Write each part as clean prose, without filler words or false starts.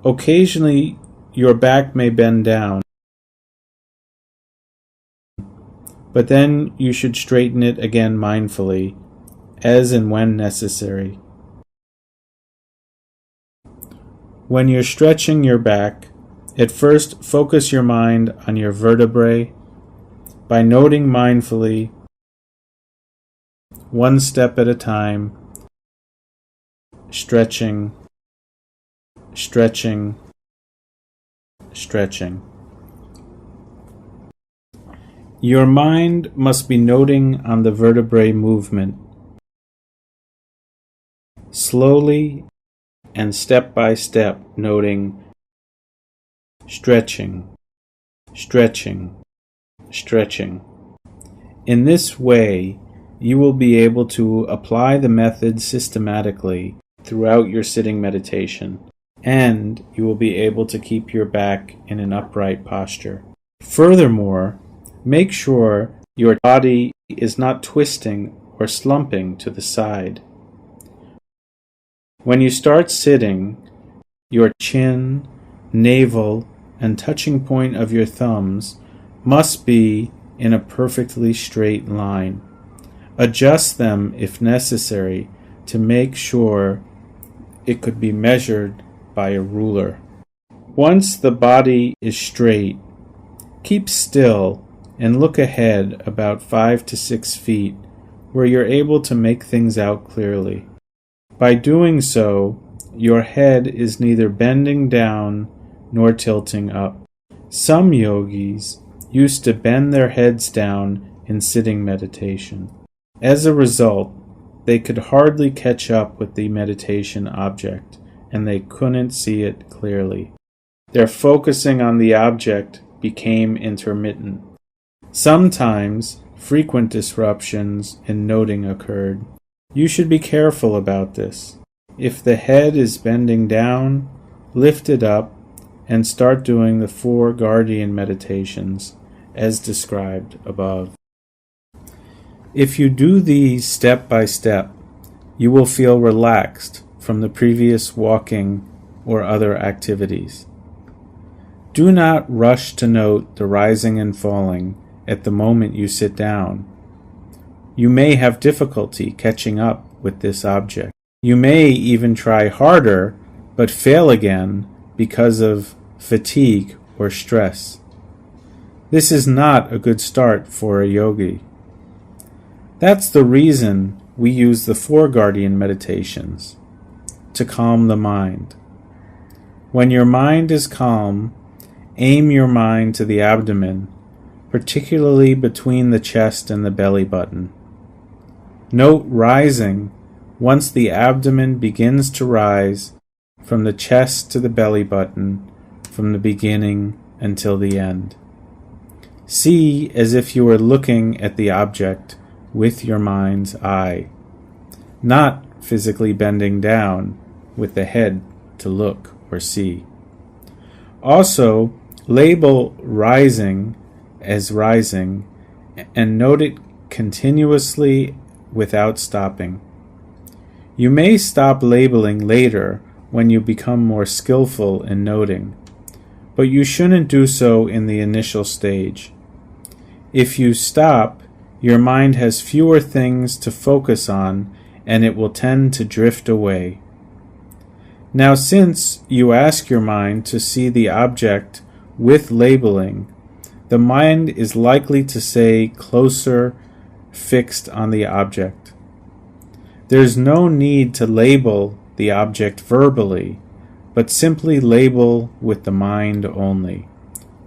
Occasionally, your back may bend down, but then you should straighten it again mindfully, as and when necessary. When you're stretching your back, at first focus your mind on your vertebrae by noting mindfully, one step at a time, stretching, stretching, stretching. Your mind must be noting on the vertebrae movement, slowly and step by step noting stretching, stretching, stretching. In this way, you will be able to apply the method systematically throughout your sitting meditation, and you will be able to keep your back in an upright posture. Furthermore, make sure your body is not twisting or slumping to the side. When you start sitting, your chin, navel, and touching point of your thumbs must be in a perfectly straight line. Adjust them if necessary to make sure it could be measured by a ruler. Once the body is straight, keep still and look ahead about 5 to 6 feet where you're able to make things out clearly. By doing so, your head is neither bending down nor tilting up. Some yogis used to bend their heads down in sitting meditation. As a result, they could hardly catch up with the meditation object, and they couldn't see it clearly. Their focusing on the object became intermittent. Sometimes, frequent disruptions in noting occurred. You should be careful about this. If the head is bending down, lift it up and start doing the 4 guardian meditations as described above. If you do these step by step, you will feel relaxed from the previous walking or other activities. Do not rush to note the rising and falling at the moment you sit down. You may have difficulty catching up with this object. You may even try harder but fail again because of fatigue or stress. This is not a good start for a yogi. That's the reason we use the 4 guardian meditations, to calm the mind. When your mind is calm, aim your mind to the abdomen, particularly between the chest and the belly button. Note rising once the abdomen begins to rise from the chest to the belly button, from the beginning until the end. See as if you were looking at the object with your mind's eye, not physically bending down with the head to look or see. Also, label rising as rising and note it continuously without stopping. You may stop labeling later when you become more skillful in noting, but you shouldn't do so in the initial stage. If you stop, your mind has fewer things to focus on and it will tend to drift away. Now, since you ask your mind to see the object with labeling, the mind is likely to stay closer fixed on the object. There's no need to label the object verbally, but simply label with the mind only.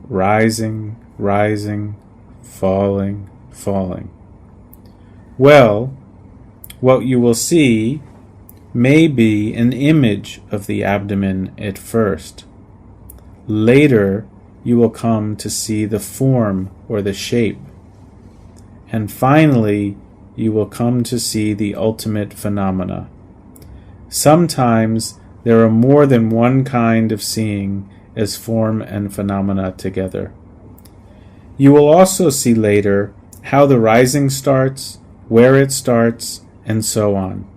Rising, rising, falling, falling. Well, what you will see may be an image of the abdomen at first. Later, you will come to see the form or the shape. And finally, you will come to see the ultimate phenomena. Sometimes there are more than one kind of seeing as form and phenomena together. You will also see later how the rising starts, where it starts, and so on.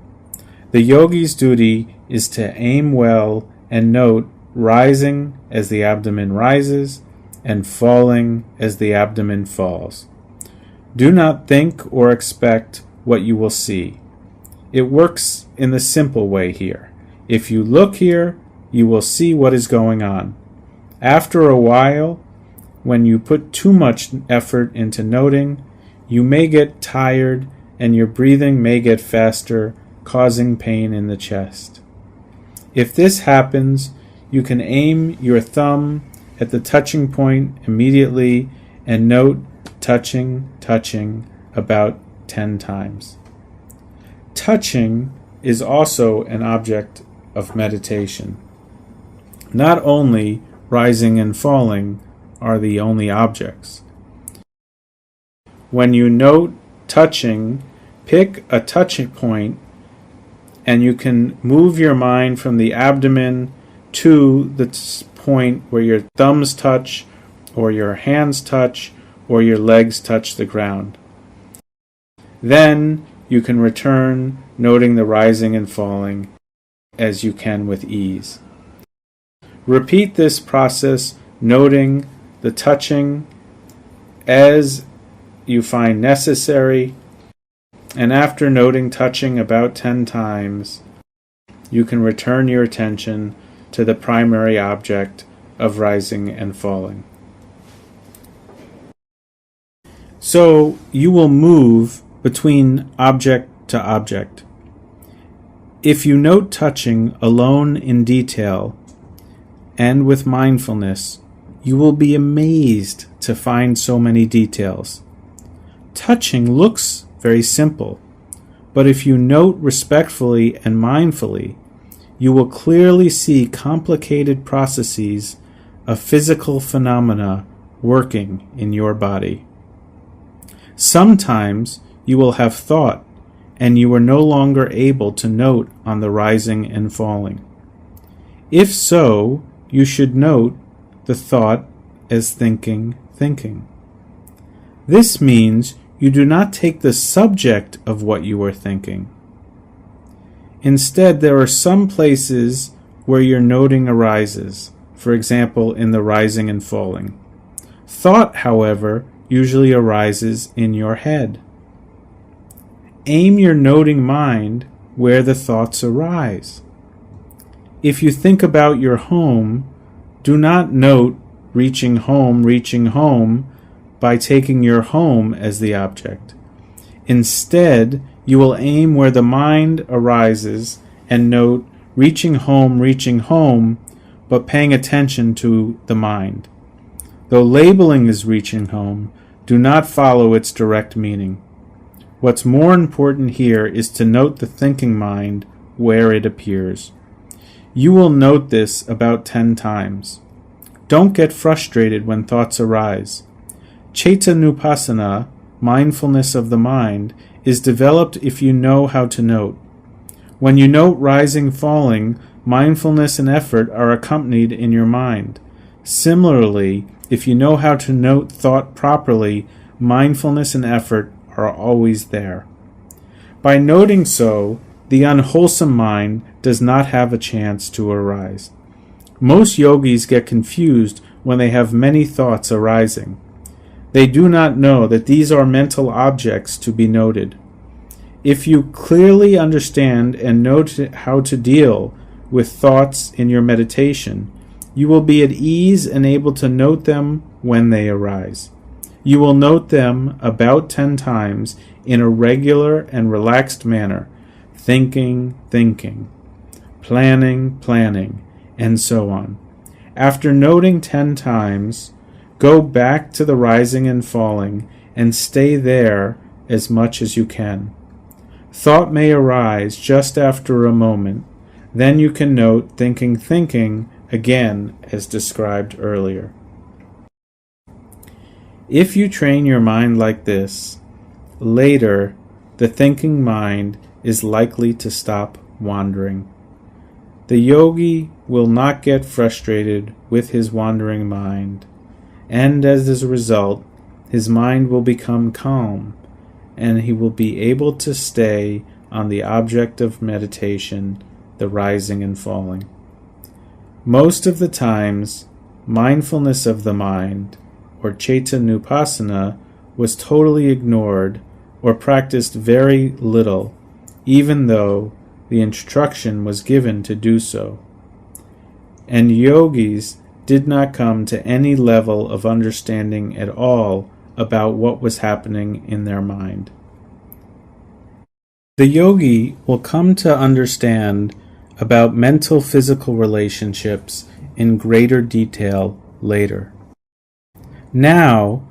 The yogi's duty is to aim well and note rising as the abdomen rises and falling as the abdomen falls. Do not think or expect what you will see. It works in the simple way here. If you look here, you will see what is going on. After a while, when you put too much effort into noting, you may get tired and your breathing may get faster, causing pain in the chest. If this happens, you can aim your thumb at the touching point immediately and note touching, touching about 10 times. Touching is also an object of meditation. Not only rising and falling are the only objects. When you note touching, pick a touching point and you can move your mind from the abdomen to the point where your thumbs touch or your hands touch or your legs touch the ground. Then you can return, noting the rising and falling as you can with ease. Repeat this process, noting the touching as you find necessary, and after noting touching about 10 times, you can return your attention to the primary object of rising and falling. So you will move between object to object. If you note touching alone in detail and with mindfulness, you will be amazed to find so many details. Touching looks very simple, but if you note respectfully and mindfully, you will clearly see complicated processes of physical phenomena working in your body. Sometimes you will have thought, and you are no longer able to note on the rising and falling. If so, you should note the thought as thinking. This means you do not take the subject of what you are thinking. Instead, there are some places where your noting arises, for example, in the rising and falling. Thought, however, usually arises in your head. Aim your noting mind where the thoughts arise. If you think about your home, do not note reaching home by taking your home as the object. Instead, you will aim where the mind arises and note reaching home, but paying attention to the mind. Though labeling is reaching home, do not follow its direct meaning. What's more important here is to note the thinking mind where it appears. You will note this about 10 times. Don't get frustrated when thoughts arise. Vipassanā, mindfulness of the mind, is developed if you know how to note. When you note rising, falling, mindfulness and effort are accompanied in your mind. Similarly, if you know how to note thought properly, mindfulness and effort are always there. By noting so, the unwholesome mind does not have a chance to arise. Most yogis get confused when they have many thoughts arising. They do not know that these are mental objects to be noted. If you clearly understand and know how to deal with thoughts in your meditation, you will be at ease and able to note them when they arise. You will note them about 10 times in a regular and relaxed manner, thinking, planning, and so on. After noting 10 times, go back to the rising and falling and stay there as much as you can. Thought may arise just after a moment. Then you can note thinking again as described earlier. If you train your mind like this, later the thinking mind is likely to stop wandering. The yogi will not get frustrated with his wandering mind, and as a result, his mind will become calm, and he will be able to stay on the object of meditation, the rising and falling. Most of the times, mindfulness of the mind, or Vipassanā, was totally ignored or practiced very little, even though the instruction was given to do so. And yogis did not come to any level of understanding at all about what was happening in their mind. The yogi will come to understand about mental-physical relationships in greater detail later. Now,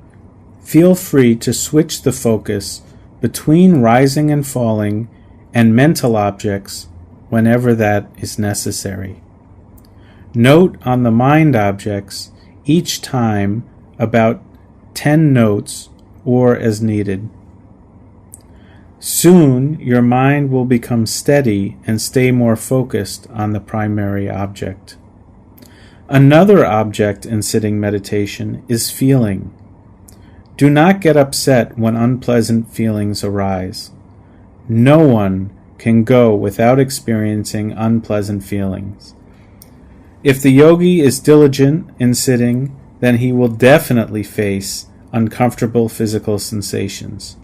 feel free to switch the focus between rising and falling and mental objects whenever that is necessary. Note on the mind objects each time about 10 notes or as needed. Soon your mind will become steady and stay more focused on the primary object. Another object in sitting meditation is feeling. Do not get upset when unpleasant feelings arise. No one can go without experiencing unpleasant feelings. If the yogi is diligent in sitting, then he will definitely face uncomfortable physical sensations.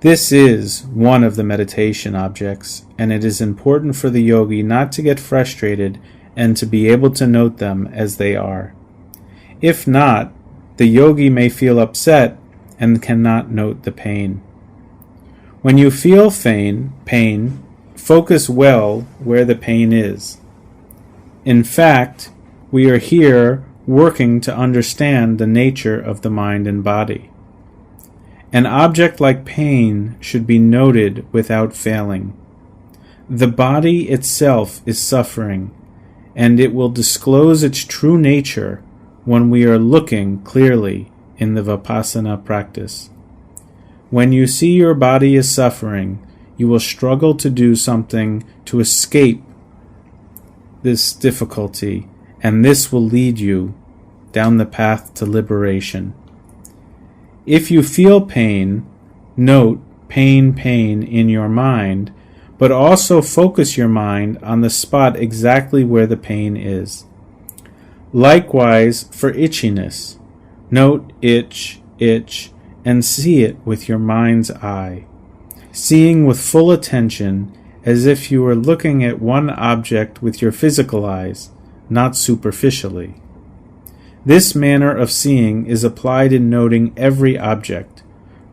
This is one of the meditation objects, and it is important for the yogi not to get frustrated and to be able to note them as they are. If not, the yogi may feel upset and cannot note the pain. When you feel pain, focus well where the pain is. In fact, we are here working to understand the nature of the mind and body. An object like pain should be noted without failing. The body itself is suffering, and it will disclose its true nature when we are looking clearly in the Vipassanā practice. When you see your body is suffering, you will struggle to do something to escape this difficulty, and this will lead you down the path to liberation. If you feel pain, note pain in your mind, but also focus your mind on the spot exactly where the pain is. Likewise, for itchiness, note itch, and see it with your mind's eye, seeing with full attention as if you were looking at one object with your physical eyes, not superficially. This manner of seeing is applied in noting every object,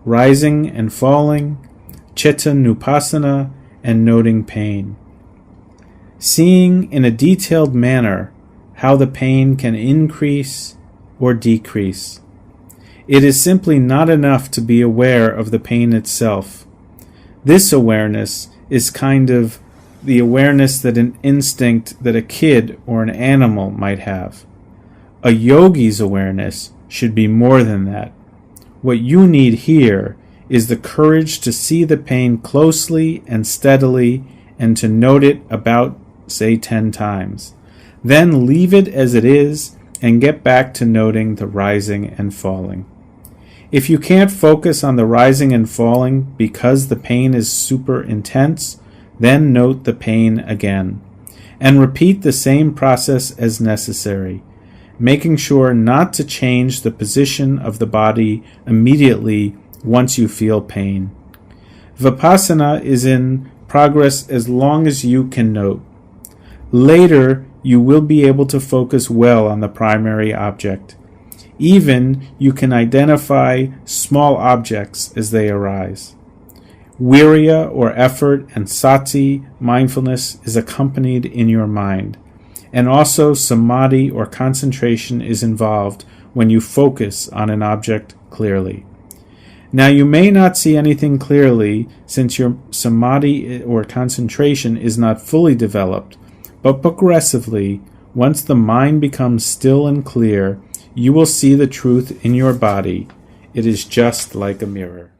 rising and falling, Vipassanā, and noting pain. Seeing in a detailed manner how the pain can increase or decrease. It is simply not enough to be aware of the pain itself. This awareness is kind of the awareness that an instinct that a kid or an animal might have. A yogi's awareness should be more than that. What you need here is the courage to see the pain closely and steadily and to note it about, say, 10 times. Then leave it as it is and get back to noting the rising and falling. If you can't focus on the rising and falling because the pain is super intense, then note the pain again. And repeat the same process as necessary, making sure not to change the position of the body immediately once you feel pain. Vipassanā is in progress as long as you can note. Later, you will be able to focus well on the primary object. Even you can identify small objects as they arise. Virya or effort and sati, mindfulness, is accompanied in your mind. And also samadhi or concentration is involved when you focus on an object clearly. Now you may not see anything clearly since your samadhi or concentration is not fully developed, but progressively, once the mind becomes still and clear, you will see the truth in your body. It is just like a mirror.